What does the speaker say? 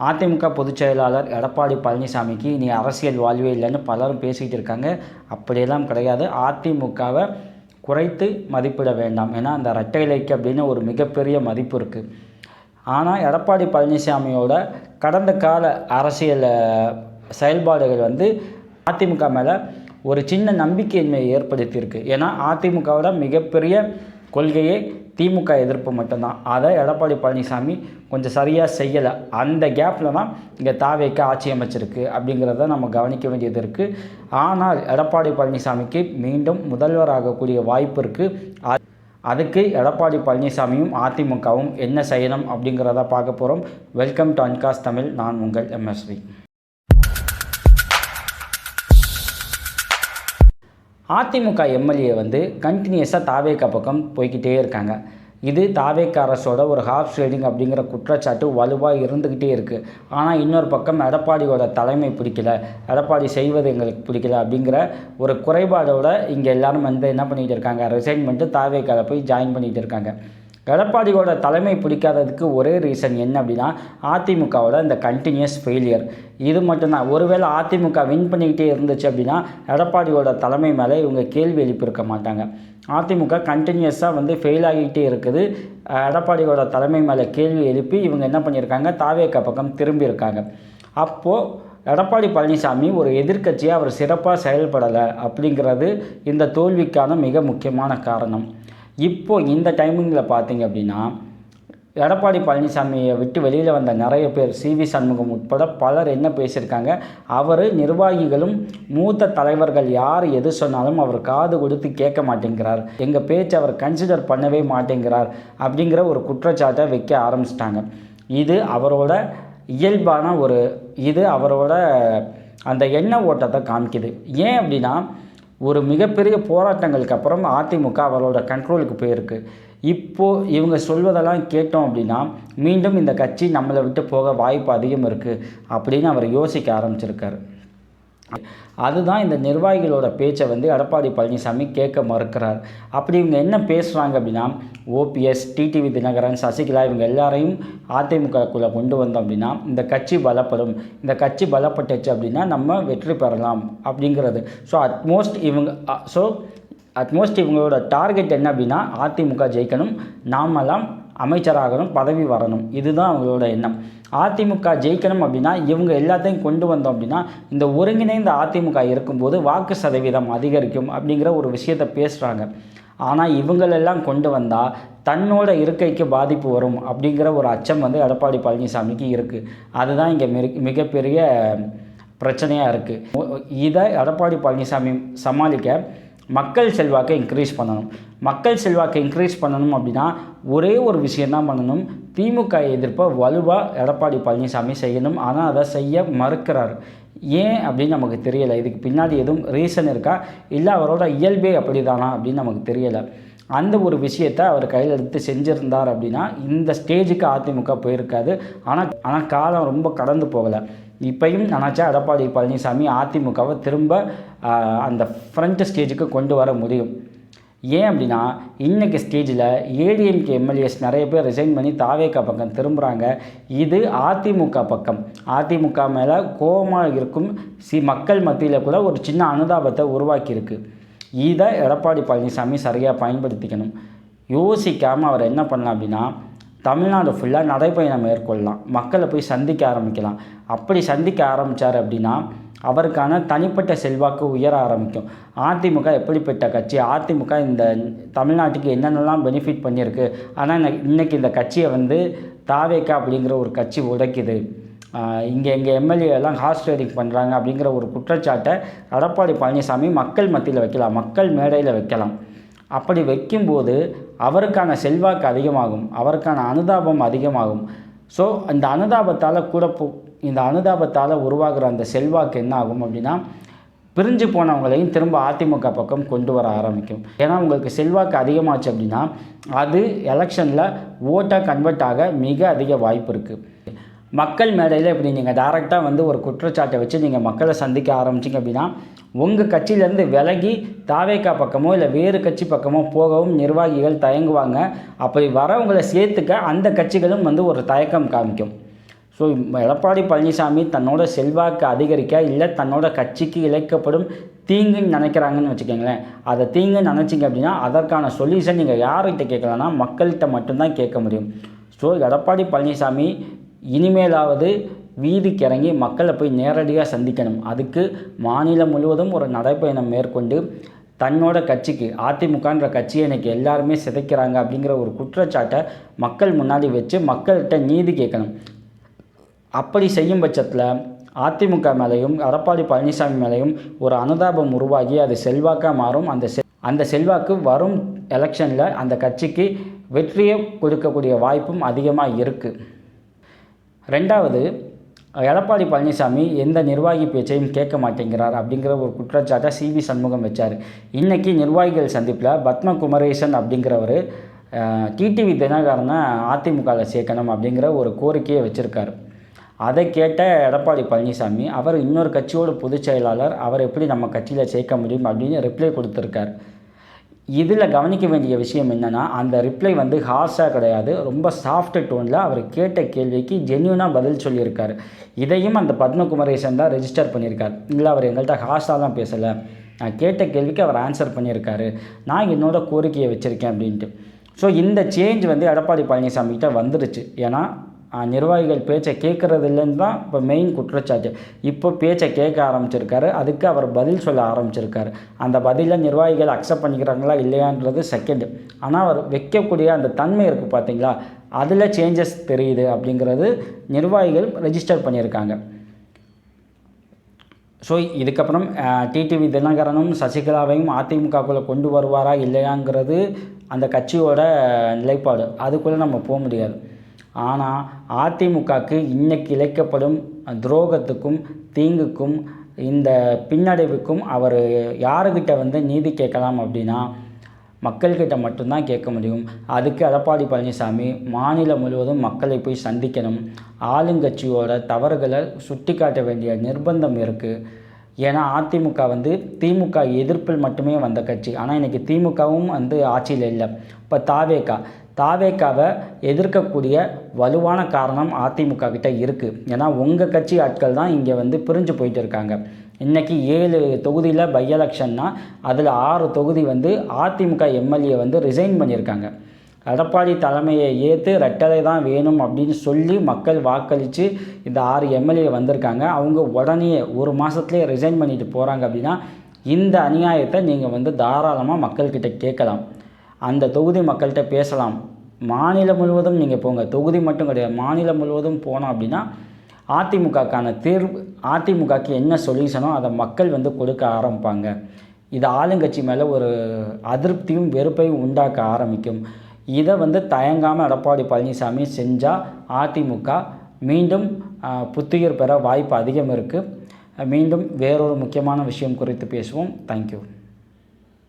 அதிமுக பொதுச் செயலாளர் எடப்பாடி பழனிசாமிக்கு இனி அரசியல் வாழ்வே இல்லைன்னு பலரும் பேசிக்கிட்டு இருக்காங்க. அப்படியெல்லாம் கிடையாது. அதிமுகவை குறைத்து மதிப்பிட வேண்டாம். ஏன்னா அந்த இரட்டை இலைக்கு அப்படின்னு ஒரு மிகப்பெரிய மதிப்பு இருக்குது. ஆனால் எடப்பாடி பழனிசாமியோட கடந்த கால அரசியல் செயல்பாடுகள் அதிமுக மேலே ஒரு சின்ன நம்பிக்கையின்மையை ஏற்படுத்தியிருக்கு. ஏன்னா அதிமுகவோட மிகப்பெரிய கொள்கையே திமுக எதிர்ப்பு மட்டும்தான். அதை எடப்பாடி பழனிசாமி கொஞ்சம் சரியாக செய்யலை. அந்த கேப்பில் தான் இங்கே தாவேக்கு ஆட்சி அமைச்சிருக்கு அப்படிங்கிறத நம்ம கவனிக்க வேண்டியது இருக்குது. ஆனால் எடப்பாடி பழனிசாமிக்கு மீண்டும் முதல்வர் ஆகக்கூடிய வாய்ப்பு இருக்குது. அதுக்கு எடப்பாடி பழனிசாமியும் அதிமுகவும் என்ன செய்யணும் அப்படிங்கிறத பார்க்க போகிறோம். வெல்கம் டு அன்காஸ் தமிழ். நான் உங்கள் MSV. அதிமுக எம்எல்ஏ கண்டினியூஸாக தாவேக்கா பக்கம் போய்கிட்டே இருக்காங்க. இது தாவேக்கா அரசோட ஒரு ஹார்ஸ் ரைடிங் அப்படிங்கிற குற்றச்சாட்டு வலுவாக இருந்துக்கிட்டே இருக்குது. ஆனால் இன்னொரு பக்கம் எடப்பாடியோட தலைமை பிடிக்கல, எடப்பாடி செய்வது எங்களுக்கு பிடிக்கல அப்படிங்கிற ஒரு குறைபாடோடு இங்கே எல்லோரும் என்ன பண்ணிகிட்டு இருக்காங்க, ரிசைன் பண்ணிட்டு தாவேக்காவில் போய் ஜாயின் பண்ணிகிட்டு இருக்காங்க. எடப்பாடியோட தலைமை பிடிக்காததுக்கு ஒரே ரீசன் என்ன அப்படின்னா அதிமுகவோட இந்த கண்டினியூஸ் ஃபெயிலியர். இது மட்டும்தான். ஒருவேளை அதிமுக வின் பண்ணிக்கிட்டே இருந்துச்சு அப்படின்னா எடப்பாடியோட தலைமை மேலே இவங்க கேள்வி எழுப்பியிருக்க மாட்டாங்க. அதிமுக கண்டினியூஸாக ஃபெயில் ஆகிக்கிட்டே இருக்குது. எடப்பாடியோட தலைமை மேலே கேள்வி எழுப்பி இவங்க என்ன பண்ணியிருக்காங்க, தாவேக்கா பக்கம் திரும்பியிருக்காங்க. அப்போது எடப்பாடி பழனிசாமி ஒரு எதிர்க்கட்சியாக அவர் சிறப்பாக செயல்படலை அப்படிங்கிறது இந்த தோல்விக்கான மிக முக்கியமான காரணம். இப்போது இந்த டைமிங்கில் பார்த்தீங்க அப்படின்னா எடப்பாடி பழனிசாமியை விட்டு வெளியில் வந்த நிறைய பேர், CV சண்முகம் உட்பட பலர் என்ன பேசியிருக்காங்க, அவர் நிர்வாகிகளும் மூத்த தலைவர்கள் யார் எது சொன்னாலும் அவர் காது கொடுத்து கேட்க மாட்டேங்கிறார், எங்கள் பேச்சு அவர் கன்சிடர் பண்ணவே மாட்டேங்கிறார் அப்படிங்கிற ஒரு குற்றச்சாட்டை வைக்க ஆரம்பிச்சிட்டாங்க. இது அவரோட இயல்பான இது அவரோட அந்த எண்ண ஓட்டத்தை காமிக்குது. ஏன் அப்படின்னா ஒரு மிகப்பெரிய போராட்டங்களுக்கு அப்புறம் அதிமுக அவரோட கண்ட்ரோலுக்கு போயிருக்கு. இப்போது இவங்க சொல்வதெல்லாம் கேட்டோம் அப்படின்னா மீண்டும் இந்த கட்சி நம்மளை விட்டு போக வாய்ப்பு அதிகம் இருக்குது அப்படின்னு அவர் யோசிக்க ஆரம்பிச்சிருக்காரு. அதுதான் இந்த நிர்வாகிகளோட பேச்சை எடப்பாடி பழனிசாமி கேட்க மறுக்கிறார். அப்படி இவங்க என்ன பேசுகிறாங்க அப்படின்னா OPS, TTV தினகரன், சசிகலா இவங்க எல்லாரையும் அதிமுகக்குள்ளே கொண்டு வந்தோம் அப்படின்னா இந்த கட்சி பலப்படும், இந்த கட்சி பலப்பட்டுச்சு அப்படின்னா நம்ம வெற்றி பெறலாம் அப்படிங்கிறது. அட்மோஸ்ட் இவங்களோட டார்கெட் என்ன அப்படின்னா அதிமுக ஜெயிக்கணும், நாமெல்லாம் அமைச்சராகணும், பதவி வரணும். இதுதான் அவங்களோட எண்ணம். அதிமுக ஜெயிக்கணும் அப்படின்னா இவங்க எல்லாத்தையும் கொண்டு வந்தோம் அப்படின்னா இந்த ஒருங்கிணைந்த அதிமுக இருக்கும்போது வாக்கு சதவீதம் அதிகரிக்கும் அப்படிங்கிற ஒரு விஷயத்தை பேசுகிறாங்க. ஆனால் இவங்களெல்லாம் கொண்டு வந்தால் தன்னோட இருக்கைக்கு பாதிப்பு வரும் அப்படிங்கிற ஒரு அச்சம் எடப்பாடி பழனிசாமிக்கு இருக்குது. அதுதான் இங்கே மிகப்பெரிய பிரச்சனையாக இருக்குது. இதை எடப்பாடி பழனிசாமி சமாளிக்க மக்கள் செல்வாக்கை இன்க்ரீஸ் பண்ணணும். மக்கள் செல்வாக்கை இன்க்ரீஸ் பண்ணணும் அப்படின்னா ஒரே ஒரு விஷயந்தான் பண்ணணும், திமுக எதிர்ப்பை வலுவாக எடப்பாடி பழனிசாமி செய்யணும். ஆனால் அதை செய்ய மறுக்கிறார். ஏன் அப்படின்னு நமக்கு தெரியலை. இதுக்கு பின்னாடி எதுவும் ரீசன் இருக்கா, இல்லை அவரோட இயல்பே அப்படி தானா அப்படின்னு நமக்கு தெரியலை. அந்த ஒரு விஷயத்தை அவர் கையில் எடுத்து செஞ்சுருந்தார் அப்படின்னா இந்த ஸ்டேஜுக்கு அதிமுக போயிருக்காது. ஆனால் காலம் ரொம்ப கடந்து போகலை. இப்பையும் நினச்சா எடப்பாடி பழனிசாமி அதிமுகவை திரும்ப அந்த ஃப்ரண்ட் ஸ்டேஜுக்கு கொண்டு வர முடியும். ஏன் அப்படின்னா இன்றைக்கி ஸ்டேஜில் ADMK MLAs நிறைய பேர் ரிசைன் பண்ணி தாவேக்கா பக்கம் திரும்புகிறாங்க. இது அதிமுக பக்கம், அதிமுக மேலே கோபமாக இருக்கும் மக்கள் மத்தியில் கூட ஒரு சின்ன அனுதாபத்தை உருவாக்கியிருக்கு. இதை எடப்பாடி பழனிசாமி சரியாக பயன்படுத்திக்கணும். யோசிக்காமல் அவர் என்ன பண்ணலாம் அப்படின்னா தமிழ்நாடு ஃபுல்லாக நடைப்பயணம் மேற்கொள்ளலாம், மக்களை போய் சந்திக்க ஆரம்பிக்கலாம். அப்படி சந்திக்க ஆரம்பித்தார் அப்படின்னா அவருக்கான தனிப்பட்ட செல்வாக்கு உயர ஆரம்பிக்கும். அதிமுக எப்படிப்பட்ட கட்சி, அதிமுக இந்த தமிழ்நாட்டுக்கு என்னென்னலாம் பெனிஃபிட் பண்ணியிருக்கு, ஆனால் இன்றைக்கி இந்த கட்சியை தாவேக்கா அப்படிங்கிற ஒரு கட்சி உடைக்குது, இங்கே எங்கள் MLA எல்லாம் ஹார்ஸ் ரைடிங் பண்ணுறாங்க அப்படிங்கிற ஒரு குற்றச்சாட்டை எடப்பாடி பழனிசாமி மக்கள் மத்தியில் வைக்கலாம், மக்கள் மேடையில் வைக்கலாம். அப்படி வைக்கும்போது அவருக்கான செல்வாக்கு அதிகமாகும், அவருக்கான அனுதாபம் அதிகமாகும். ஸோ இந்த அனுதாபத்தால் உருவாகிற அந்த செல்வாக்கு என்ன ஆகும் அப்படின்னா பிரிஞ்சு போனவங்களையும் திரும்ப அதிமுக பக்கம் கொண்டு வர ஆரம்பிக்கும். ஏன்னா உங்களுக்கு செல்வாக்கு அதிகமாச்சு அப்படின்னா அது எலெக்ஷனில் ஓட்டாக கன்வெர்ட் ஆக மிக அதிக வாய்ப்பு இருக்குது. மக்கள் மேடையில் இப்படி நீங்கள் டைரெக்டாக ஒரு குற்றச்சாட்டை வச்சு நீங்கள் மக்களை சந்திக்க ஆரம்பிச்சிங்க அப்படின்னா உங்கள் கட்சியிலேருந்து விலகி தாவேக்கா பக்கமோ இல்லை வேறு கட்சி பக்கமோ போகவும் நிர்வாகிகள் தயங்குவாங்க. அப்படி வரவங்களை சேர்த்துக்க அந்த கட்சிகளும் ஒரு தயக்கம் காமிக்கும். ஸோ எடப்பாடி பழனிசாமி தன்னோட செல்வாக்கு அதிகரிக்க இல்லை தன்னோட கட்சிக்கு இழைக்கப்படும் தீங்குன்னு நினைக்கிறாங்கன்னு வச்சுக்கோங்களேன். அதை தீங்குன்னு நினச்சிங்க அப்படின்னா அதற்கான சொல்யூஷன் நீங்கள் யார்கிட்ட கேட்கலான்னா மக்கள்கிட்ட மட்டும்தான் கேட்க முடியும். ஸோ எடப்பாடி பழனிசாமி இனிமேலாவது வீதிக்கு இறங்கி மக்களை போய் நேரடியாக சந்திக்கணும். அதுக்கு மாநிலம் முழுவதும் ஒரு நடைப்பயணம் மேற்கொண்டு தன்னோட கட்சிக்கு அதிமுகன்ற கட்சியை இன்றைக்கி எல்லாருமே சிதைக்கிறாங்க அப்படிங்கிற ஒரு குற்றச்சாட்டை மக்கள் முன்னாடி வச்சு மக்கள்கிட்ட நீதி கேட்கணும். அப்படி செய்யும் பட்சத்தில் அதிமுக மேலேயும் எடப்பாடி பழனிசாமி மேலேயும் ஒரு அனுதாபம் உருவாகி அது செல்வாக்காக மாறும். அந்த செல்வாக்கு வரும் எலெக்ஷனில் அந்த கட்சிக்கு வெற்றியை கொடுக்கக்கூடிய வாய்ப்பும் அதிகமாக இருக்குது. ரெண்டாவது, எடப்பாடி பழனிசாமி எந்த நிர்வாகி பேச்சையும் கேட்க மாட்டேங்கிறார் அப்படிங்கிற ஒரு குற்றச்சாட்டை சிவி சண்முகம் வச்சார். இன்றைக்கி நிர்வாகிகள் சந்திப்பில் பத்ம குமரேசன் அப்படிங்கிறவர் டிடிவி தினகரனை அதிமுகவில் சேர்க்கணும் அப்படிங்கிற ஒரு கோரிக்கையை வச்சுருக்காரு. அதை கேட்ட எடப்பாடி பழனிசாமி அவர் இன்னொரு கட்சியோட பொதுச் செயலாளர், அவர் எப்படி நம்ம கட்சியில் சேர்க்க முடியும் அப்படின்னு ரிப்ளை கொடுத்துருக்கார். இதில் கவனிக்க வேண்டிய விஷயம் என்னென்னா, அந்த ரிப்ளை வந்து ஹார்ஷாக கிடையாது, ரொம்ப சாஃப்ட் டோனில் அவர் கேட்ட கேள்விக்கு ஜென்யூனாக பதில் சொல்லியிருக்காரு. இதையும் அந்த பத்மகுமரேசன் தான் ரெஜிஸ்டர் பண்ணியிருக்கார். இல்லை அவர் எங்கள்கிட்ட ஹார்ஷாலாம் பேசலை, நான் கேட்ட கேள்விக்கு அவர் ஆன்சர் பண்ணியிருக்காரு, நான் என்னோட கோரிக்கையை வச்சுருக்கேன் அப்படின்ட்டு. ஸோ இந்த சேஞ்ச் வந்து எடப்பாடி பழனிசாமிகிட்ட வந்துடுச்சு. ஏன்னா நிர்வாகிகள் பேச்சை கேட்குறது இல்லைன்னு தான் இப்போ மெயின் குற்றச்சாட்டு. இப்போ பேச்சை கேட்க ஆரம்பிச்சிருக்காரு, அதுக்கு அவர் பதில் சொல்ல ஆரம்பிச்சிருக்காரு. அந்த பதிலை நிர்வாகிகள் அக்செப்ட் பண்ணிக்கிறாங்களா இல்லையான்றது செகண்டு. ஆனால் அவர் வைக்கக்கூடிய அந்த தன்மை இருக்குது பார்த்தீங்களா, அதில் சேஞ்சஸ் தெரியுது அப்படிங்கிறது நிர்வாகிகள் ரெஜிஸ்டர் பண்ணியிருக்காங்க. ஸோ இதுக்கப்புறம் டிடிவி தினகரனும் சசிகலாவையும் அதிமுகக்குள்ளே கொண்டு வருவாரா இல்லையாங்கிறது அந்த கட்சியோட நிலைப்பாடு, அதுக்குள்ளே நம்ம போக முடியாது. ஆனால் அதிமுகவுக்கு இன்றைக்கி இழைக்கப்படும் துரோகத்துக்கும் தீங்குக்கும் இந்த பின்னடைவுக்கும் அவர் யாருக்கிட்ட வந்து நீதி கேட்கலாம் அப்படின்னா மக்கள்கிட்ட மட்டும்தான் கேட்க முடியும். அதுக்கு எடப்பாடி பழனிசாமி மாநிலம் முழுவதும் மக்களை போய் சந்திக்கணும். ஆளுங்கட்சியோட தவறுகளை சுட்டி காட்ட வேண்டிய நிர்பந்தம் இருக்குது. ஏன்னா அதிமுக வந்து திமுக எதிர்ப்பில் மட்டுமே வந்த கட்சி. ஆனால் இன்றைக்கி திமுகவும் வந்து ஆட்சியில் இல்லை. இப்போ தாவேக்காவை எதிர்க்கக்கூடிய வலுவான காரணம் அதிமுக கிட்ட இருக்குது. ஏன்னா உங்கள் கட்சி ஆட்கள் தான் இங்கே வந்து பிரிஞ்சு போயிட்டு இருக்காங்க. இன்றைக்கி 7 தொகுதியில் பை எலெக்ஷன்னா அதில் 6 தொகுதி வந்து அதிமுக எம்எல்ஏ வந்து ரிசைன் பண்ணியிருக்காங்க. எடப்பாடி தலைமையை ஏற்று ரெட்டலை தான் வேணும் அப்படின்னு சொல்லி மக்கள் வாக்களித்து இந்த 6 எம்எல்ஏ வந்திருக்காங்க. அவங்க உடனே ஒரு மாதத்துலேயே ரிசைன் பண்ணிட்டு போகிறாங்க. அப்படின்னா இந்த அநியாயத்தை நீங்கள் வந்து தாராளமாக மக்கள்கிட்ட கேட்கலாம், அந்த தொகுதி மக்கள்கிட்ட பேசலாம். மாநிலம் முழுவதும் நீங்கள் போங்க, தொகுதி மட்டும் கிடையாது, மாநிலம் முழுவதும் போனோம் அப்படின்னா அதிமுகக்கான தீர்வு, அதிமுகக்கு என்ன சொல்யூஷனோ அதை மக்கள் வந்து கொடுக்க ஆரம்பிப்பாங்க. இது ஆளுங்கட்சி மேலே ஒரு அதிருப்தியும் வெறுப்பையும் உண்டாக்க ஆரம்பிக்கும். இதை வந்து தயங்காமல் எடப்பாடி பழனிசாமி செஞ்சால் அதிமுக மீண்டும் புத்துயிர் பெற வாய்ப்பு அதிகம் இருக்குது. மீண்டும் வேறொரு முக்கியமான விஷயம் குறித்து பேசுவோம். தேங்க்யூ.